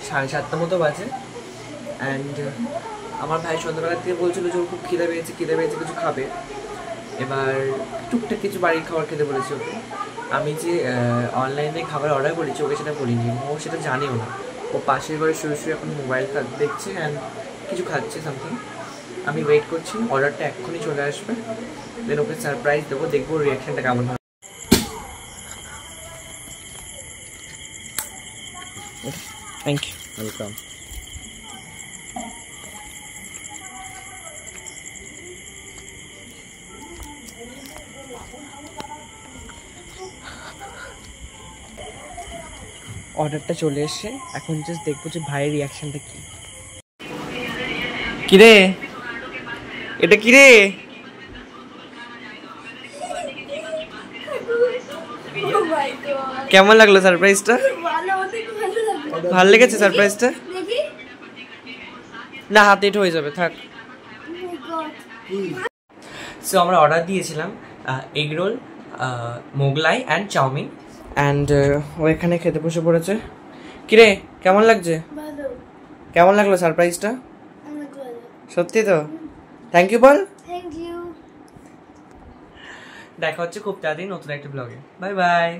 7:30 মতো বাজে। অ্যান্ড আমার ভাই সন্ধ্যাবেলা থেকে বলছিল যে ওর খুব খিদে পেয়েছে কিছু খাবে। এবার টুকটাক কিছু বাড়ির খাবার খেতে বলেছি ওকে। আমি যে অনলাইনে খাবার অর্ডার করেছি ওকে সেটা বলিনি, ও সেটা জানেও না। ও পাশের ঘরে শুয়ে এখন মোবাইল দেখছে অ্যান্ড কিছু খাচ্ছে সামথিং। আমি ওয়েট করছি, অর্ডারটা এক্ষুনি চলে আসবে, দেন ওকে সারপ্রাইজ দেবো, দেখবো ওর রিয়াকশানটা কেমন হয়। Thank you. ওয়েলকাম। অর্ডারটা চলে এসে এখন জাস্ট দেখবো যে ভাইয়ের রিয়াকশনটা কি। কিরে এটা কিরে? কেমন লাগলো সারপ্রাইজটা? ভালো লেগেছে সারপ্রাইজটা? না হাতে এটা হয়ে যাবে, থাক। সো আমরা অর্ডার দিয়েছিলাম egg roll, Mughlai and chowmein, and ও এখানে খেতে বসে পড়েছে। কিরে কেমন লাগছে? কেমন লাগলো সারপ্রাইজটা? সত্যি তো? থ্যাংক ইউ বল। Thank you. দেখা হচ্ছে খুব তাড়াতাড়ি নতুন একটা ব্লগে। Bye by.